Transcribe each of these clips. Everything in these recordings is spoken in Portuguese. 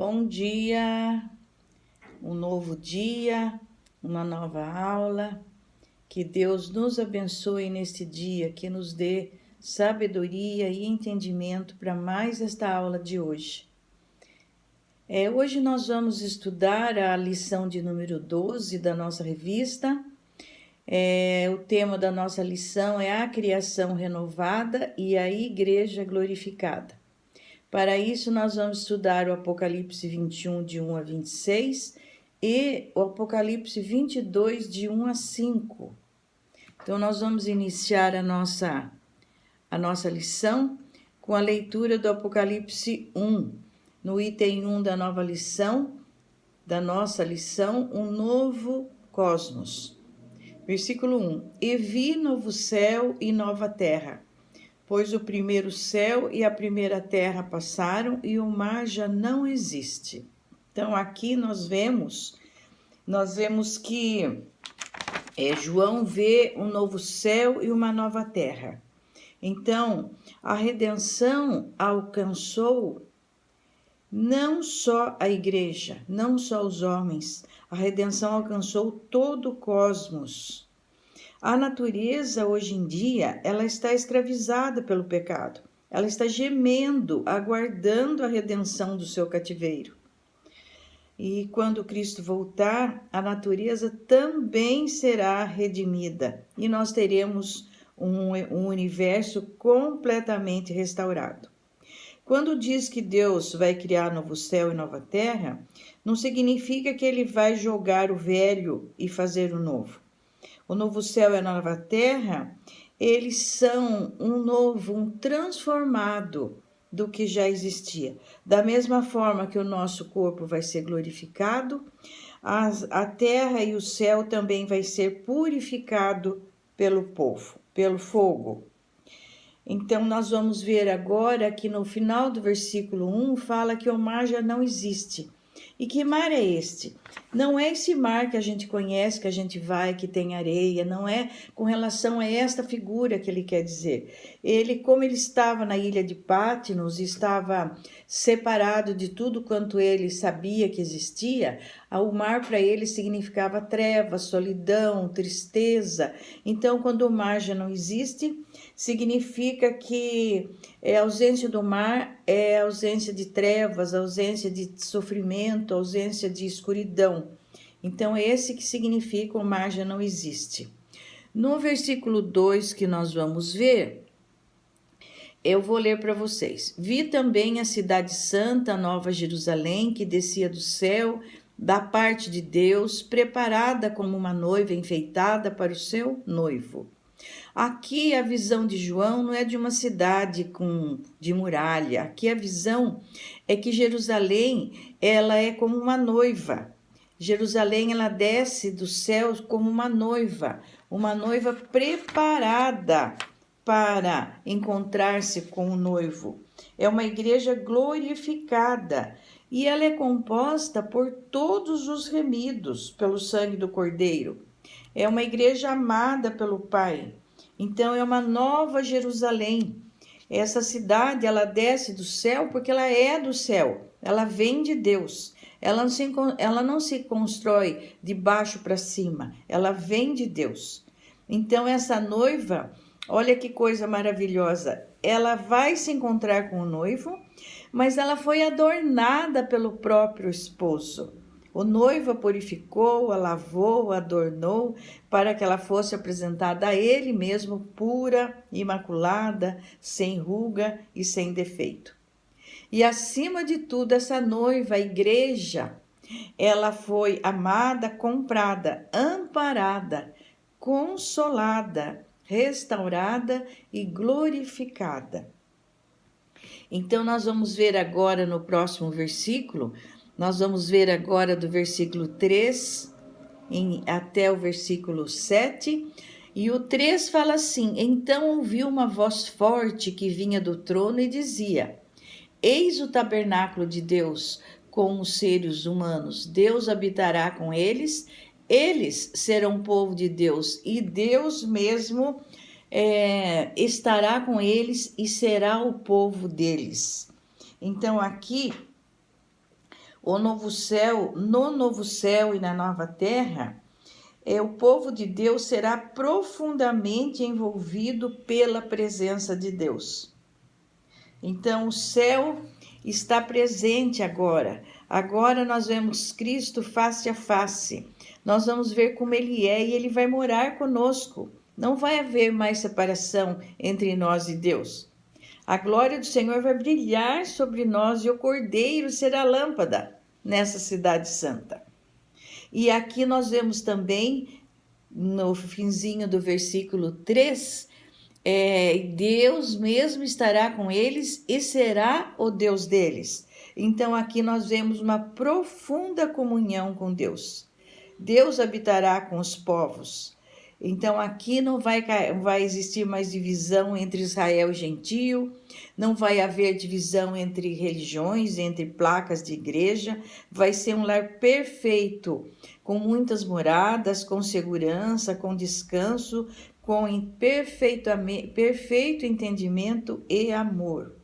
Bom dia, um novo dia, uma nova aula. Que Deus nos abençoe neste dia, que nos dê sabedoria e entendimento para mais esta aula de hoje. Hoje nós vamos estudar a lição de número 12 da nossa revista. O tema da nossa lição é a criação renovada e a igreja glorificada. Para isso, nós vamos estudar o Apocalipse 21, de 1 a 26, e o Apocalipse 22, de 1 a 5. Então, nós vamos iniciar a nossa lição com a leitura do Apocalipse 1, no item 1 da nossa lição, um novo cosmos. Versículo 1: E vi novo céu e nova terra, pois o primeiro céu e a primeira terra passaram e o mar já não existe. Então, aqui nós vemos que João vê um novo céu e uma nova terra. Então, a redenção alcançou não só a igreja, não só os homens, a redenção alcançou todo o cosmos. A natureza, hoje em dia, ela está escravizada pelo pecado. Ela está gemendo, aguardando a redenção do seu cativeiro. E quando Cristo voltar, a natureza também será redimida. E nós teremos um universo completamente restaurado. Quando diz que Deus vai criar novo céu e nova terra, não significa que ele vai jogar o velho e fazer o novo. O novo céu e a nova terra, eles são um transformado do que já existia. Da mesma forma que o nosso corpo vai ser glorificado, a terra e o céu também vai ser purificado pelo fogo. Então, nós vamos ver agora que no final do versículo 1 fala que o mar já não existe. E que mar é este? Não é esse mar que a gente conhece, que a gente vai, que tem areia, não é com relação a esta figura que ele quer dizer. Como ele estava na ilha de Patmos, estava separado de tudo quanto ele sabia que existia, o mar para ele significava trevas, solidão, tristeza. Então, quando o mar já não existe, significa que a ausência do mar é a ausência de trevas, a ausência de sofrimento, a ausência de escuridão. Então, esse que significa o mar já não existe. No versículo 2 que nós vamos ver, eu vou ler para vocês. Vi também a cidade santa, a nova Jerusalém, que descia do céu, da parte de Deus, preparada como uma noiva enfeitada para o seu noivo. Aqui a visão de João não é de uma cidade de muralha. Aqui a visão é que Jerusalém, ela é como uma noiva. Jerusalém, ela desce do céu como uma noiva preparada para encontrar-se com o noivo. É uma igreja glorificada e ela é composta por todos os remidos pelo sangue do Cordeiro. É uma igreja amada pelo Pai. Então, é uma nova Jerusalém. Essa cidade, ela desce do céu porque ela é do céu. Ela vem de Deus. Ela não se constrói de baixo para cima. Ela vem de Deus. Então, essa noiva, olha que coisa maravilhosa. Ela vai se encontrar com o noivo, mas ela foi adornada pelo próprio esposo. O noivo a purificou, a lavou, a adornou, para que ela fosse apresentada a ele mesmo pura, imaculada, sem ruga e sem defeito. E acima de tudo, essa noiva, a igreja, ela foi amada, comprada, amparada, consolada, restaurada e glorificada. Então, nós vamos ver agora no próximo versículo. Nós vamos ver agora do versículo 3 até o versículo 7. E o 3 fala assim: Então ouvi uma voz forte que vinha do trono e dizia: Eis o tabernáculo de Deus com os seres humanos. Deus habitará com eles. Eles serão povo de Deus e Deus mesmo estará com eles e será o povo deles. Então aqui o novo céu, no novo céu e na nova terra, o povo de Deus será profundamente envolvido pela presença de Deus. Então, o céu está presente agora. Agora nós vemos Cristo face a face. Nós vamos ver como Ele é e Ele vai morar conosco. Não vai haver mais separação entre nós e Deus. A glória do Senhor vai brilhar sobre nós e o Cordeiro será a lâmpada nessa cidade santa. E aqui nós vemos também, no finzinho do versículo 3, Deus mesmo estará com eles e será o Deus deles. Então aqui nós vemos uma profunda comunhão com Deus. Deus habitará com os povos. Então aqui não vai existir mais divisão entre Israel e gentio, não vai haver divisão entre religiões, entre placas de igreja. Vai ser um lar perfeito, com muitas moradas, com segurança, com descanso, com perfeito entendimento e amor.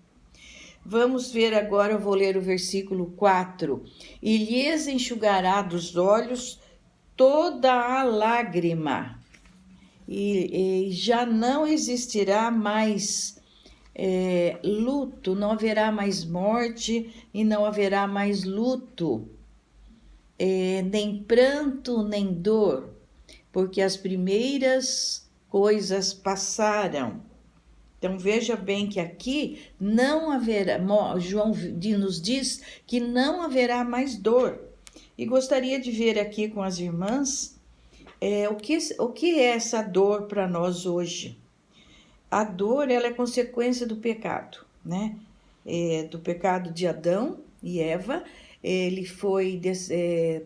Vamos ver agora, eu vou ler o versículo 4. E lhes enxugará dos olhos toda a lágrima, e já não existirá mais luto, não haverá mais morte e não haverá mais luto, nem pranto, nem dor, porque as primeiras coisas passaram. Então veja bem que aqui não haverá, João nos diz que não haverá mais dor. E gostaria de ver aqui com as irmãs o que é essa dor para nós hoje. A dor, ela é consequência do pecado, né? Do pecado de Adão e Eva. Ele foi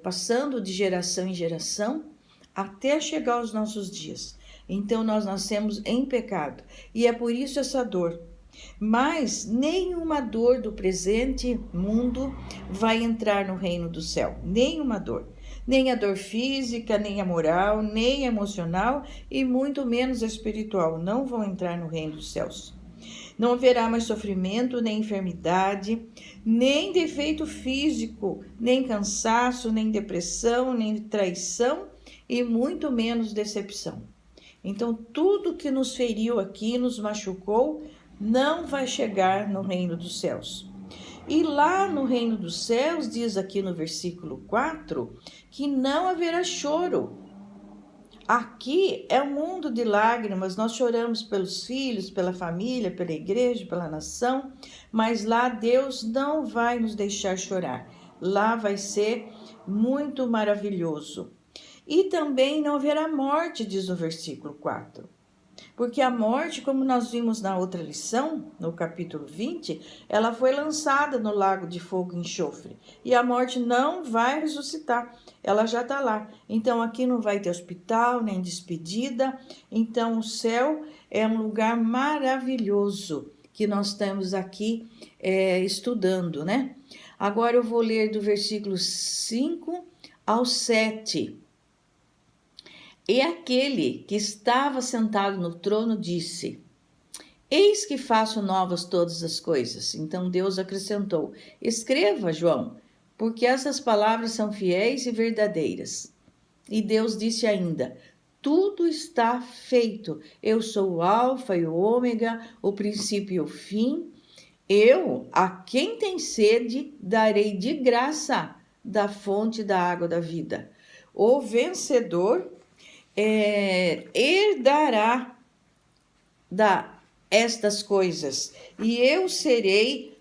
passando de geração em geração até chegar aos nossos dias. Então nós nascemos em pecado e é por isso essa dor. Mas nenhuma dor do presente mundo vai entrar no reino do céu. Nenhuma dor. Nem a dor física, nem a moral, nem a emocional e muito menos a espiritual não vão entrar no reino dos céus. Não haverá mais sofrimento, nem enfermidade, nem defeito físico, nem cansaço, nem depressão, nem traição e muito menos decepção. Então, tudo que nos feriu aqui, nos machucou, não vai chegar no reino dos céus. E lá no reino dos céus, diz aqui no versículo 4, que não haverá choro. Aqui é um mundo de lágrimas, nós choramos pelos filhos, pela família, pela igreja, pela nação, mas lá Deus não vai nos deixar chorar. Lá vai ser muito maravilhoso. E também não haverá morte, diz o versículo 4. Porque a morte, como nós vimos na outra lição, no capítulo 20, ela foi lançada no lago de fogo e enxofre. E a morte não vai ressuscitar, ela já está lá. Então aqui não vai ter hospital, nem despedida. Então o céu é um lugar maravilhoso que nós estamos aqui estudando, né? Agora eu vou ler do versículo 5 ao 7. E aquele que estava sentado no trono disse: Eis que faço novas todas as coisas. Então Deus acrescentou: Escreva, João, porque essas palavras são fiéis e verdadeiras. E Deus disse ainda: Tudo está feito. Eu sou o Alfa e o Ômega, o princípio e o fim. Eu, a quem tem sede, darei de graça da fonte da água da vida. O vencedor herdará estas coisas, e eu serei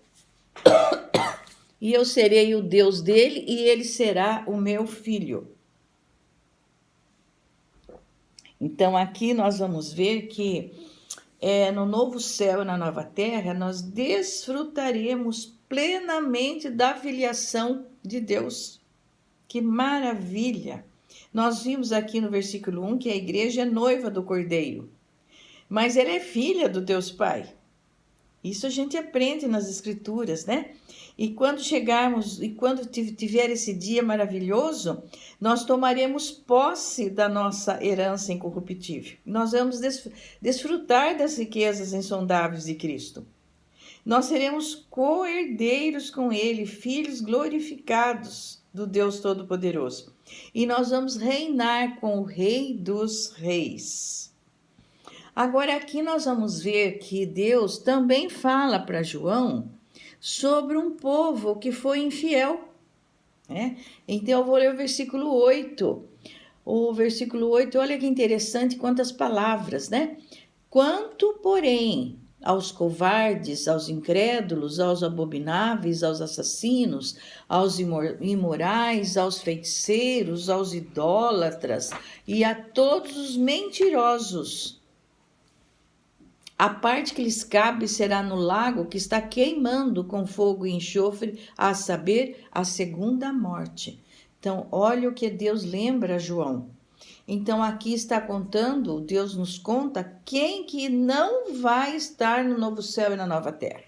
o Deus dele, e ele será o meu filho. Então aqui nós vamos ver que no novo céu e na nova terra nós desfrutaremos plenamente da filiação de Deus. Que maravilha! Nós vimos aqui no versículo 1 que a igreja é noiva do Cordeiro, mas ela é filha do Deus Pai. Isso a gente aprende nas Escrituras, né? E quando chegarmos, e quando tiver esse dia maravilhoso, nós tomaremos posse da nossa herança incorruptível. Nós vamos desfrutar das riquezas insondáveis de Cristo. Nós seremos co-herdeiros com ele, filhos glorificados do Deus Todo-Poderoso. E nós vamos reinar com o Rei dos Reis. Agora aqui nós vamos ver que Deus também fala para João sobre um povo que foi infiel, né? Então eu vou ler o versículo 8. O versículo 8, olha que interessante quantas palavras, né? Quanto, porém, aos covardes, aos incrédulos, aos abomináveis, aos assassinos, aos imorais, aos feiticeiros, aos idólatras e a todos os mentirosos, a parte que lhes cabe será no lago que está queimando com fogo e enxofre, a saber, a segunda morte. Então, olha o que Deus lembra a João. Então, aqui está contando, Deus nos conta quem que não vai estar no novo céu e na nova terra.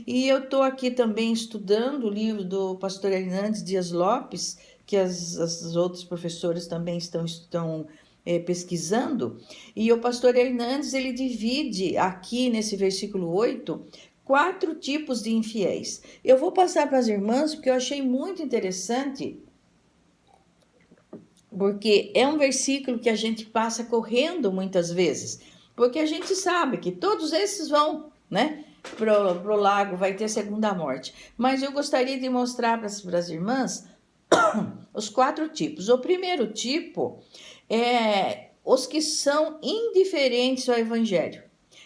E eu estou aqui também estudando o livro do pastor Hernandes Dias Lopes, que as outros professores também estão pesquisando. E o pastor Hernandes, ele divide aqui nesse versículo 8, 4 tipos de infiéis. Eu vou passar para as irmãs, porque eu achei muito interessante, porque é um versículo que a gente passa correndo muitas vezes, porque a gente sabe que todos esses vão, né, pro lago, vai ter segunda morte. Mas eu gostaria de mostrar para as irmãs os 4 tipos. O primeiro tipo é os que são indiferentes ao evangelho.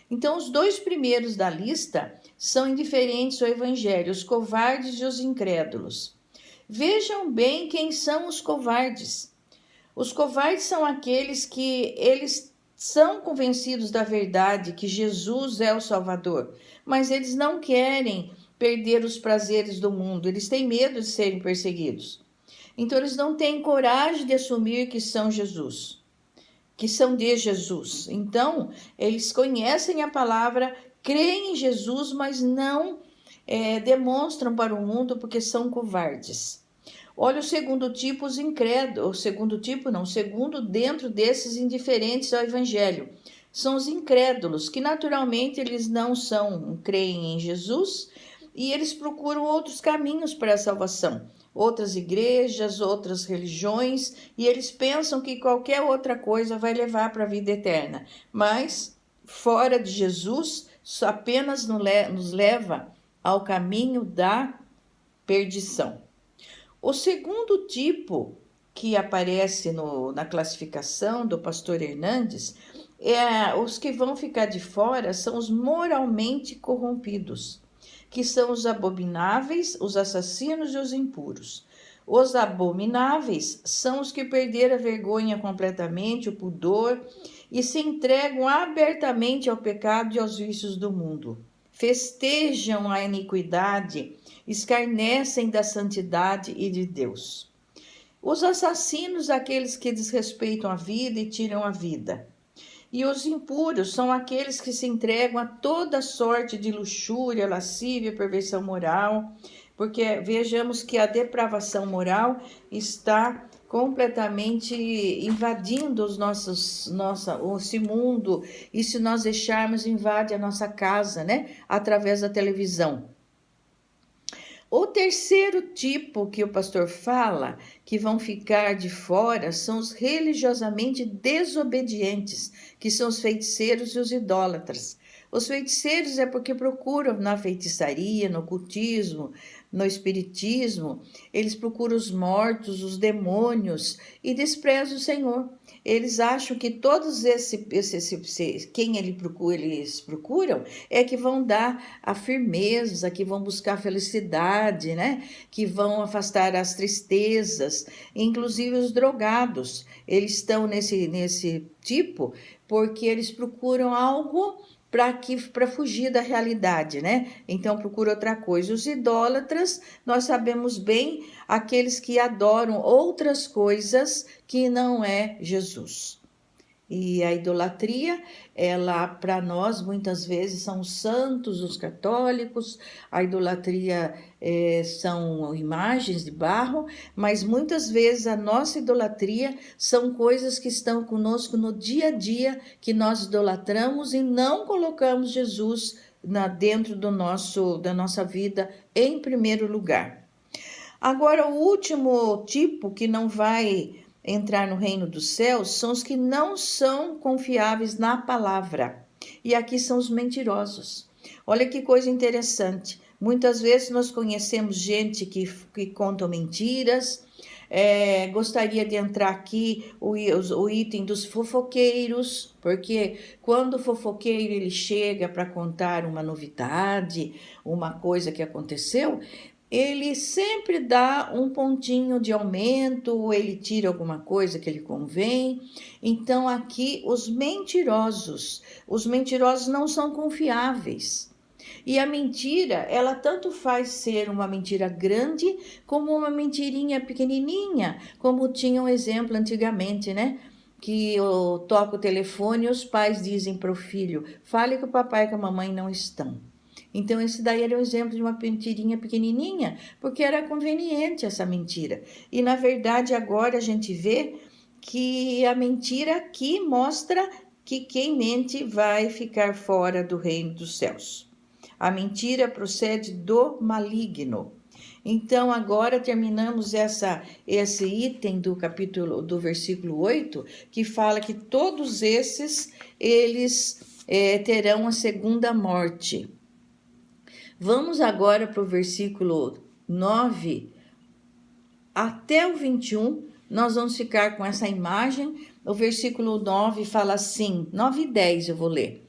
Então, os 2 primeiros da lista são indiferentes ao evangelho, os covardes e os incrédulos. Vejam bem quem são os covardes. Os covardes são aqueles que eles são convencidos da verdade, que Jesus é o Salvador, mas eles não querem perder os prazeres do mundo, eles têm medo de serem perseguidos. Então, eles não têm coragem de assumir que são Jesus, que são de Jesus. Então, eles conhecem a palavra, creem em Jesus, mas não demonstram para o mundo porque são covardes. Olha o segundo tipo, os incrédulos. O segundo dentro desses indiferentes ao evangelho. São os incrédulos, que naturalmente eles não creem em Jesus e eles procuram outros caminhos para a salvação. Outras igrejas, outras religiões, e eles pensam que qualquer outra coisa vai levar para a vida eterna. Mas, fora de Jesus, só apenas nos leva ao caminho da perdição. O segundo tipo que aparece na classificação do pastor Hernandes, os que vão ficar de fora são os moralmente corrompidos, que são os abomináveis, os assassinos e os impuros. Os abomináveis são os que perderam a vergonha completamente, o pudor, e se entregam abertamente ao pecado e aos vícios do mundo. Festejam a iniquidade, escarnecem da santidade e de Deus. Os assassinos, aqueles que desrespeitam a vida e tiram a vida. E os impuros são aqueles que se entregam a toda sorte de luxúria, lascívia, perversão moral, porque vejamos que a depravação moral está completamente invadindo esse mundo, e se nós deixarmos, invade a nossa casa, né? Através da televisão. O terceiro tipo que o pastor fala, que vão ficar de fora, são os religiosamente desobedientes, que são os feiticeiros e os idólatras. Os feiticeiros é porque procuram na feitiçaria, no ocultismo, no espiritismo, eles procuram os mortos, os demônios e desprezam o Senhor. Eles acham que todos quem eles procuram é que vão dar a firmeza, que vão buscar a felicidade, né? Que vão afastar as tristezas, inclusive os drogados. Eles estão nesse tipo porque eles procuram algo para fugir da realidade, né? Então procura outra coisa. Os idólatras, nós sabemos bem, aqueles que adoram outras coisas que não é Jesus. E a idolatria, ela para nós muitas vezes são os santos, os católicos, a idolatria são imagens de barro, mas muitas vezes a nossa idolatria são coisas que estão conosco no dia a dia, que nós idolatramos e não colocamos Jesus dentro da nossa vida em primeiro lugar. Agora, o último tipo que não vai entrar no reino dos céus são os que não são confiáveis na palavra. E aqui são os mentirosos. Olha que coisa interessante. Muitas vezes nós conhecemos gente que conta mentiras. Gostaria de entrar aqui o item dos fofoqueiros, porque quando o fofoqueiro ele chega para contar uma novidade, uma coisa que aconteceu, ele sempre dá um pontinho de aumento, ou ele tira alguma coisa que lhe convém. Então aqui os mentirosos não são confiáveis. E a mentira, ela tanto faz ser uma mentira grande como uma mentirinha pequenininha, como tinha um exemplo antigamente, né? Que toca o telefone e os pais dizem para o filho, fale que o papai e que a mamãe não estão. Então esse daí era um exemplo de uma mentirinha pequenininha, porque era conveniente essa mentira. E na verdade agora a gente vê que a mentira aqui mostra que quem mente vai ficar fora do reino dos céus. A mentira procede do maligno. Então, agora terminamos esse item do versículo 8, que fala que todos esses, eles terão a segunda morte. Vamos agora para o versículo 9 até o 21, nós vamos ficar com essa imagem. O versículo 9 fala assim, 9 e 10 eu vou ler.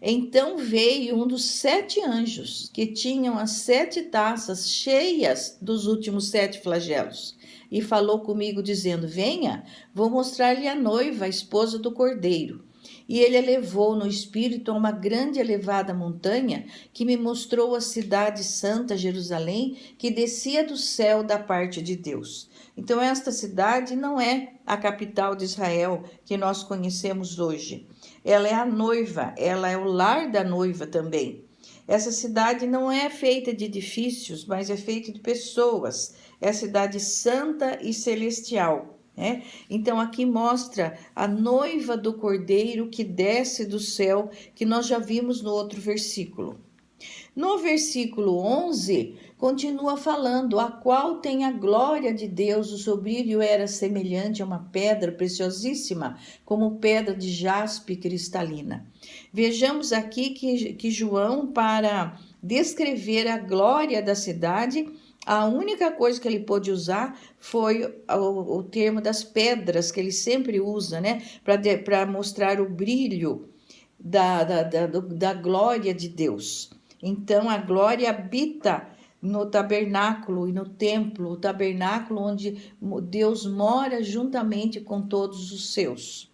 Então veio um dos 7 anjos, que tinham as 7 taças cheias dos últimos 7 flagelos, e falou comigo, dizendo, venha, vou mostrar-lhe a noiva, a esposa do cordeiro. E ele a levou no espírito a uma grande elevada montanha, que me mostrou a cidade santa, Jerusalém, que descia do céu da parte de Deus. Então esta cidade não é a capital de Israel, que nós conhecemos hoje. Ela é a noiva, ela é o lar da noiva também. Essa cidade não é feita de edifícios, mas é feita de pessoas. É a cidade santa e celestial. Então aqui mostra a noiva do cordeiro que desce do céu, que nós já vimos no outro versículo. No versículo 11, continua falando, a qual tem a glória de Deus, o seu brilho era semelhante a uma pedra preciosíssima, como pedra de jaspe cristalina. Vejamos aqui que João, para descrever a glória da cidade, a única coisa que ele pôde usar foi o termo das pedras, que ele sempre usa, para mostrar o brilho da glória de Deus. Então, a glória habita no tabernáculo e no templo, o tabernáculo onde Deus mora juntamente com todos os seus.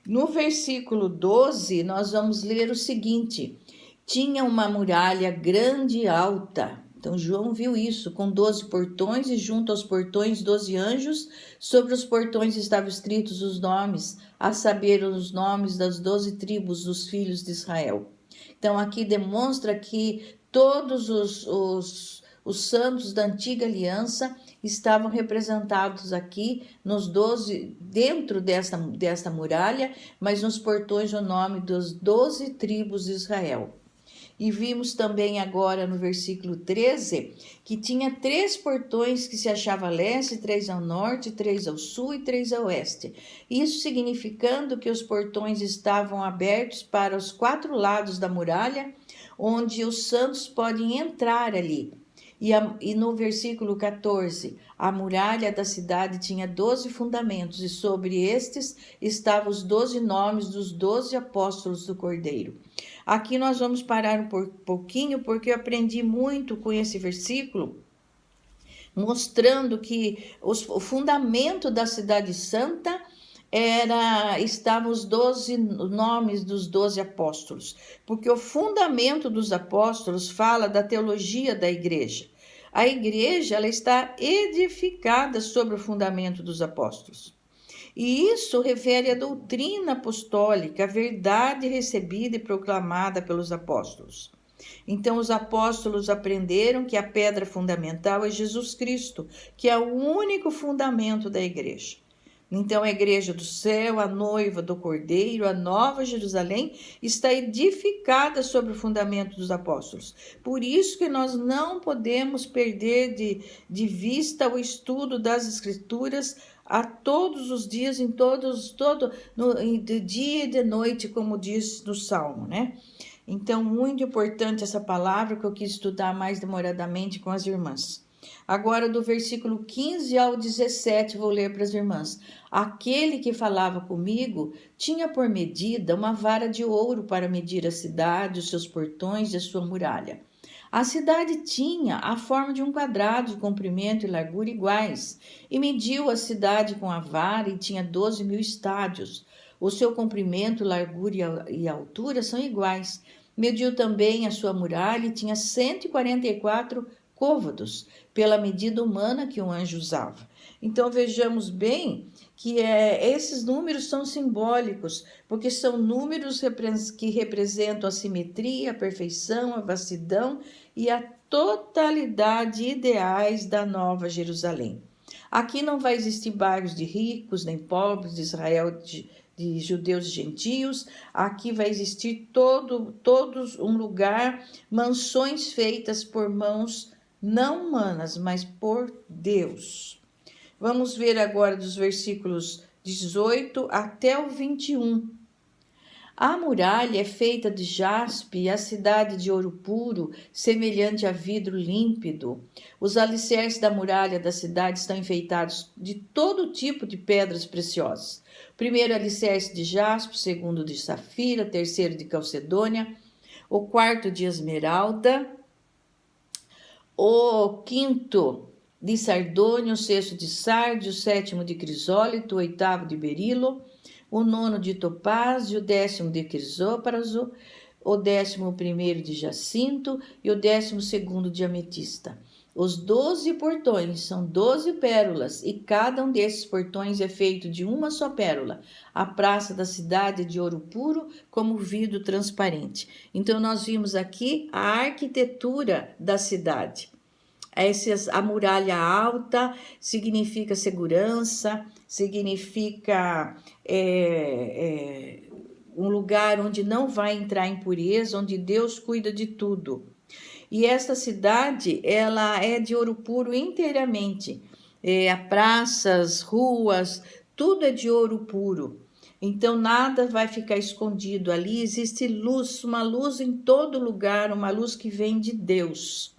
No versículo 12, nós vamos ler o seguinte, tinha uma muralha grande e alta. Então, João viu isso, com 12 portões, e junto aos portões 12 anjos. Sobre os portões estavam escritos os nomes, a saber, os nomes das 12 tribos dos filhos de Israel. Então, aqui demonstra que todos os santos da antiga aliança estavam representados aqui nos 12, dentro desta muralha, mas nos portões o nome das 12 tribos de Israel. E vimos também agora no versículo 13, que tinha 3 portões que se achavam a leste, 3 ao norte, 3 ao sul e 3 ao oeste. Isso significando que os portões estavam abertos para os 4 lados da muralha, onde os santos podem entrar ali. E no versículo 14, a muralha da cidade tinha 12 fundamentos, e sobre estes estavam os 12 nomes dos 12 apóstolos do Cordeiro. Aqui nós vamos parar um pouquinho, porque eu aprendi muito com esse versículo, mostrando que o fundamento da cidade santa estavam os 12 nomes dos 12 apóstolos, porque o fundamento dos apóstolos fala da teologia da igreja. A igreja ela está edificada sobre o fundamento dos apóstolos. E isso refere à doutrina apostólica, a verdade recebida e proclamada pelos apóstolos. Então, os apóstolos aprenderam que a pedra fundamental é Jesus Cristo, que é o único fundamento da igreja. Então, a igreja do céu, a noiva do Cordeiro, a nova Jerusalém, está edificada sobre o fundamento dos apóstolos. Por isso que nós não podemos perder de vista o estudo das Escrituras a todos os dias, de dia e de noite, como diz no Salmo, né? Então, muito importante essa palavra que eu quis estudar mais demoradamente com as irmãs. Agora, do versículo 15 ao 17, vou ler para as irmãs. Aquele que falava comigo tinha por medida uma vara de ouro para medir a cidade, os seus portões e a sua muralha. A cidade tinha a forma de um quadrado de comprimento e largura iguais, e mediu a cidade com a vara e tinha 12.000 estádios. O seu comprimento, largura e altura são iguais. Mediu também a sua muralha e tinha 144 côvados, pela medida humana que um anjo usava. Então vejamos bem que esses números são simbólicos, porque são números que representam a simetria, a perfeição, a vastidão e a totalidade ideais da Nova Jerusalém. Aqui não vai existir bairros de ricos nem pobres, de Israel, de judeus e gentios. Aqui vai existir todos um lugar, mansões feitas por mãos não humanas, mas por Deus. Vamos ver agora dos versículos 18 até o 21. A muralha é feita de jaspe e a cidade de ouro puro, semelhante a vidro límpido. Os alicerces da muralha da cidade estão enfeitados de todo tipo de pedras preciosas. Primeiro alicerce de jaspe, segundo de safira, terceiro de calcedônia, o quarto de esmeralda, o quinto de sardônio, o sexto de sárdio, o sétimo de crisólito, o oitavo de berilo, o nono de topázio, o 10º de crisópraso, o 11º de jacinto e o 12º de ametista. Os 12 portões são 12 pérolas e cada um desses portões é feito de uma só pérola. A praça da cidade é de ouro puro como vidro transparente. Então nós vimos aqui a arquitetura da cidade. A muralha alta significa segurança, significa um lugar onde não vai entrar impureza, onde Deus cuida de tudo. E esta cidade, ela é de ouro puro inteiramente. Praças, ruas, tudo é de ouro puro. Então nada vai ficar escondido ali. Existe luz, uma luz em todo lugar, uma luz que vem de Deus.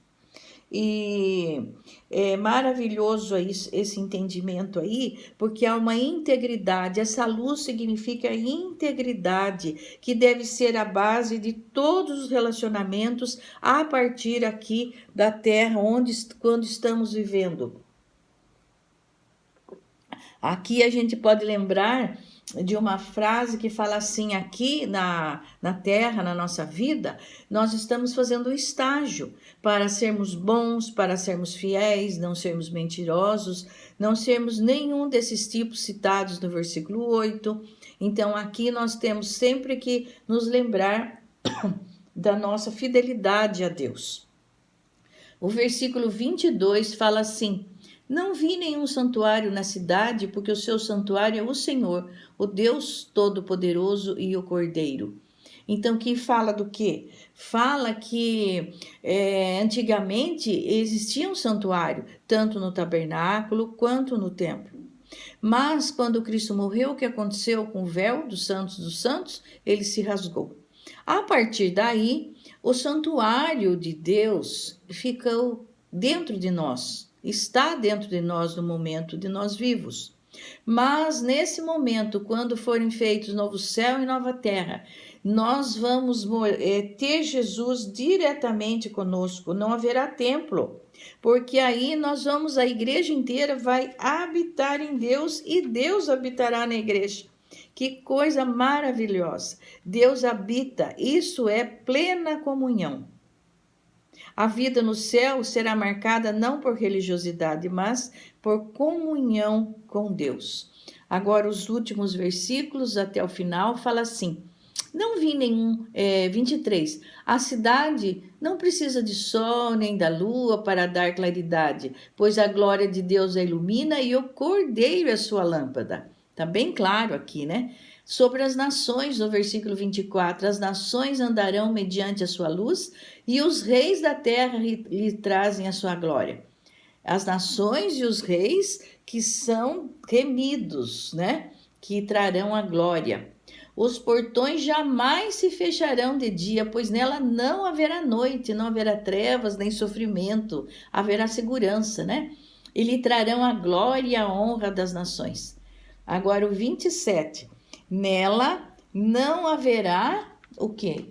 E é maravilhoso esse entendimento aí, porque há uma integridade. Essa luz significa integridade, que deve ser a base de todos os relacionamentos a partir aqui da terra, quando estamos vivendo. Aqui a gente pode lembrar de uma frase que fala assim: aqui na terra, na nossa vida, nós estamos fazendo um estágio para sermos bons, para sermos fiéis, não sermos mentirosos, não sermos nenhum desses tipos citados no versículo 8. Então aqui nós temos sempre que nos lembrar da nossa fidelidade a Deus. O versículo 22 fala assim: não vi nenhum santuário na cidade, porque o seu santuário é o Senhor, o Deus Todo-Poderoso e o Cordeiro. Então, que fala do quê? Fala que antigamente existia um santuário, tanto no tabernáculo quanto no templo. Mas, quando Cristo morreu, o que aconteceu com o véu dos santos? Ele se rasgou. A partir daí, o santuário de Deus ficou dentro de nós. Está dentro de nós no momento de nós vivos. Mas nesse momento, quando forem feitos novo céu e nova terra, nós vamos ter Jesus diretamente conosco, não haverá templo, porque aí a igreja inteira vai habitar em Deus e Deus habitará na igreja. Que coisa maravilhosa! Deus habita, isso é plena comunhão. A vida no céu será marcada não por religiosidade, mas por comunhão com Deus. Agora, os últimos versículos até o final fala assim: não vi nenhum, 23, a cidade não precisa de sol nem da lua para dar claridade, pois a glória de Deus a ilumina e o Cordeiro é sua lâmpada. Tá bem claro aqui, né? Sobre as nações, no versículo 24, as nações andarão mediante a sua luz e os reis da terra lhe trazem a sua glória. As nações e os reis que são remidos, né? Que trarão a glória. Os portões jamais se fecharão de dia, pois nela não haverá noite, não haverá trevas, nem sofrimento, haverá segurança, né? E lhe trarão a glória e a honra das nações. Agora o 27. Nela não haverá o quê?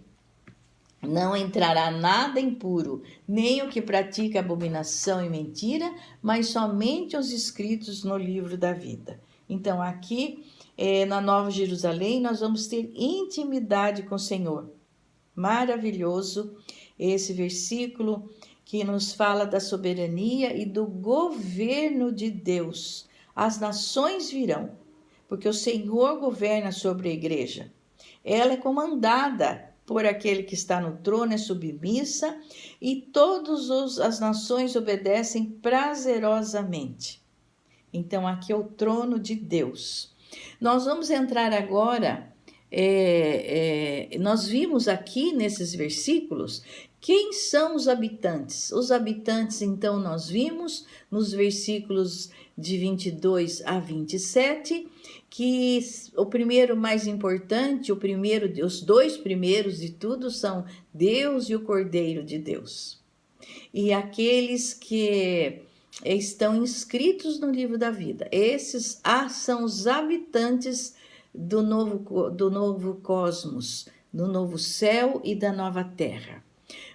Não entrará nada impuro, nem o que pratica abominação e mentira, mas somente os inscritos no livro da vida. Então, aqui na Nova Jerusalém, nós vamos ter intimidade com o Senhor. Maravilhoso esse versículo que nos fala da soberania e do governo de Deus. As nações virão, porque o Senhor governa sobre a igreja. Ela é comandada por aquele que está no trono, é submissa, e todas as nações obedecem prazerosamente. Então, aqui é o trono de Deus. Nós vamos entrar agora, nós vimos aqui nesses versículos quem são os habitantes. Os habitantes, então, nós vimos nos versículos de 22 a 27, que o primeiro mais importante, os dois primeiros de tudo são Deus e o Cordeiro de Deus. E aqueles que estão inscritos no livro da vida, esses são os habitantes do novo cosmos, do novo céu e da nova terra.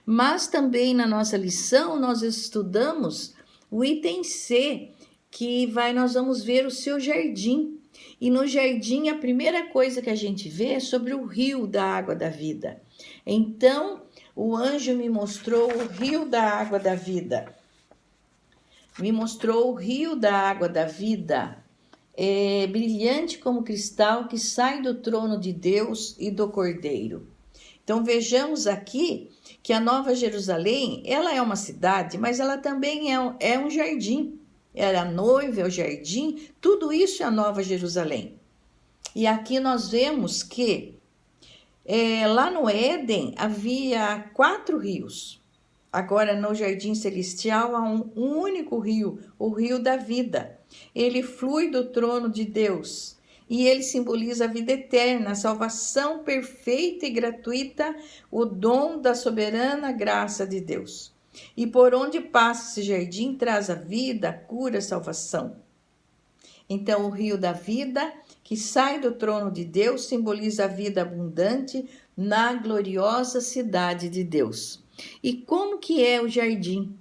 Mas também na nossa lição nós estudamos o item C, que nós vamos ver o seu jardim. E no jardim a primeira coisa que a gente vê é sobre o rio da água da vida. Então o anjo me mostrou o rio da água da vida. Me mostrou o rio da água da vida, brilhante como cristal, que sai do trono de Deus e do Cordeiro. Então vejamos aqui que a Nova Jerusalém, ela é uma cidade, mas ela também é um jardim. Era a noiva, é o jardim, tudo isso é a Nova Jerusalém. E aqui nós vemos que lá no Éden havia 4 rios. Agora no Jardim Celestial há um único rio, o rio da vida. Ele flui do trono de Deus e ele simboliza a vida eterna, a salvação perfeita e gratuita, o dom da soberana graça de Deus. E por onde passa esse jardim traz a vida, a cura, a salvação. Então o rio da vida, que sai do trono de Deus, simboliza a vida abundante na gloriosa cidade de Deus. E como que é o jardim?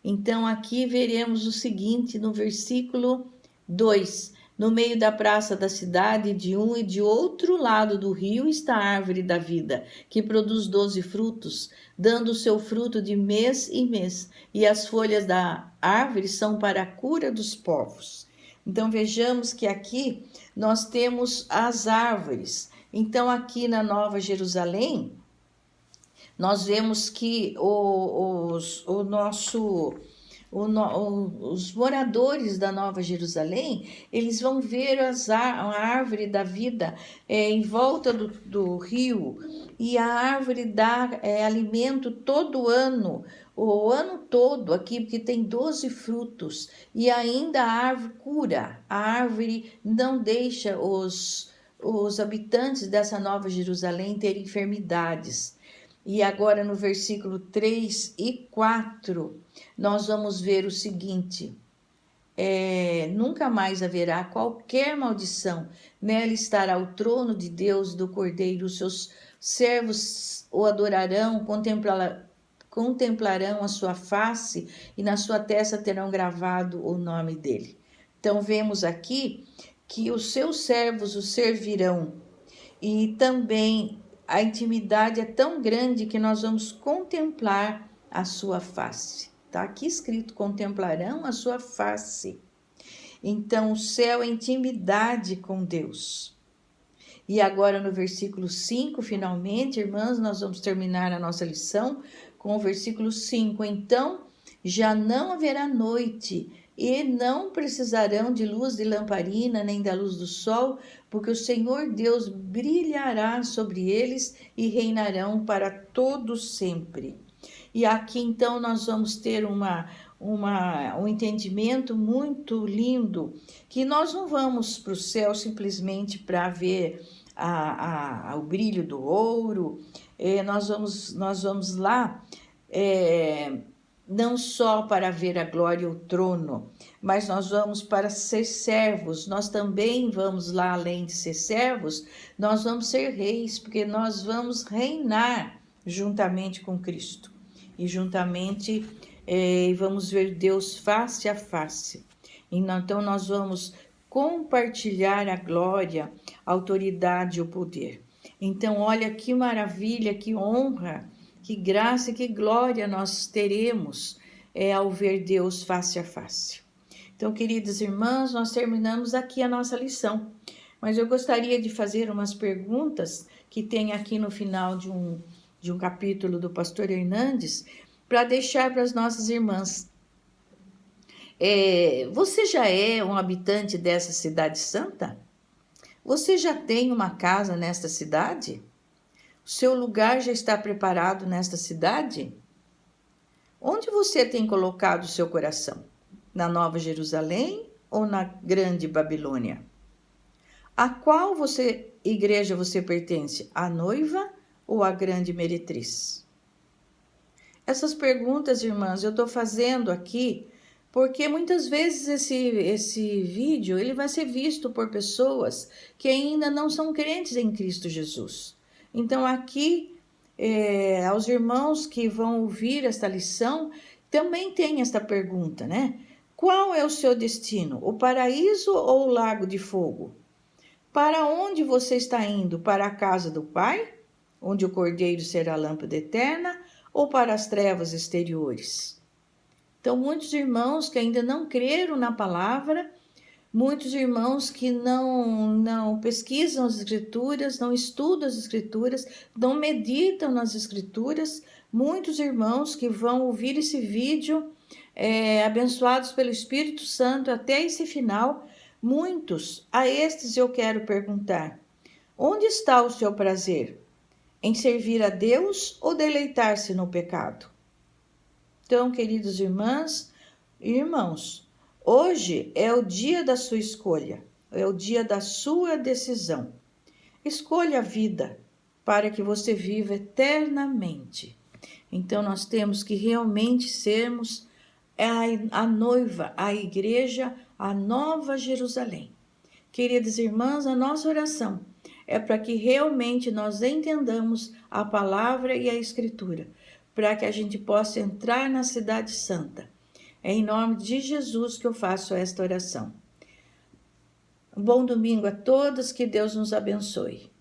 Então aqui veremos o seguinte no versículo 2. No meio da praça da cidade, de um e de outro lado do rio, está a árvore da vida, que produz 12 frutos, dando o seu fruto de mês em mês. E as folhas da árvore são para a cura dos povos. Então vejamos que aqui nós temos as árvores. Então aqui na Nova Jerusalém, nós vemos que os moradores da Nova Jerusalém, eles vão ver a árvore da vida em volta do rio, e a árvore dá alimento todo ano, o ano todo aqui, porque tem 12 frutos, e ainda a árvore cura, a árvore não deixa os habitantes dessa Nova Jerusalém ter enfermidades. E agora no versículo 3 e 4, nós vamos ver o seguinte: nunca mais haverá qualquer maldição, nela estará o trono de Deus, do Cordeiro, os seus servos o adorarão, contemplarão a sua face e na sua testa terão gravado o nome dele. Então vemos aqui que os seus servos o servirão, e também a intimidade é tão grande que nós vamos contemplar a sua face. Está aqui escrito: contemplarão a sua face. Então, o céu é intimidade com Deus. E agora, no versículo 5, finalmente, irmãs, nós vamos terminar a nossa lição com o versículo 5. Então, já não haverá noite, e não precisarão de luz de lamparina nem da luz do sol, porque o Senhor Deus brilhará sobre eles e reinarão para todo sempre. E aqui então nós vamos ter um entendimento muito lindo, que nós não vamos para o céu simplesmente para ver o brilho do ouro, nós vamos lá não só para ver a glória e o trono, mas nós vamos para ser servos. Nós também vamos lá, além de ser servos, nós vamos ser reis, porque nós vamos reinar juntamente com Cristo. E juntamente vamos ver Deus face a face. Então nós vamos compartilhar a glória, a autoridade e o poder. Então olha que maravilha, que honra, que graça e que glória nós teremos ao ver Deus face a face. Então, queridas irmãs, nós terminamos aqui a nossa lição. Mas eu gostaria de fazer umas perguntas que tem aqui no final de um capítulo do pastor Hernandes, para deixar para as nossas irmãs. Você já é um habitante dessa cidade santa? Você já tem uma casa nesta cidade? O seu lugar já está preparado nesta cidade? Onde você tem colocado o seu coração? Na Nova Jerusalém ou na Grande Babilônia? A qual igreja você pertence? A noiva ou a grande meretriz? Essas perguntas, irmãs, eu estou fazendo aqui porque muitas vezes esse vídeo ele vai ser visto por pessoas que ainda não são crentes em Cristo Jesus. Então, aqui, aos irmãos que vão ouvir esta lição, também tem esta pergunta, né? Qual é o seu destino? O paraíso ou o lago de fogo? Para onde você está indo? Para a casa do Pai, onde o Cordeiro será a lâmpada eterna, ou para as trevas exteriores? Então, muitos irmãos que ainda não creram na palavra, muitos irmãos que não pesquisam as Escrituras, não estudam as Escrituras, não meditam nas Escrituras, muitos irmãos que vão ouvir esse vídeo, abençoados pelo Espírito Santo até esse final, muitos, a estes eu quero perguntar: onde está o seu prazer? Em servir a Deus ou deleitar-se no pecado? Então, queridos irmãs e irmãos, hoje é o dia da sua escolha, é o dia da sua decisão. Escolha a vida para que você viva eternamente. Então, nós temos que realmente sermos a noiva, a igreja, a Nova Jerusalém. Queridas irmãs, a nossa oração é para que realmente nós entendamos a palavra e a Escritura, para que a gente possa entrar na cidade santa. É em nome de Jesus que eu faço esta oração. Um bom domingo a todos, que Deus nos abençoe.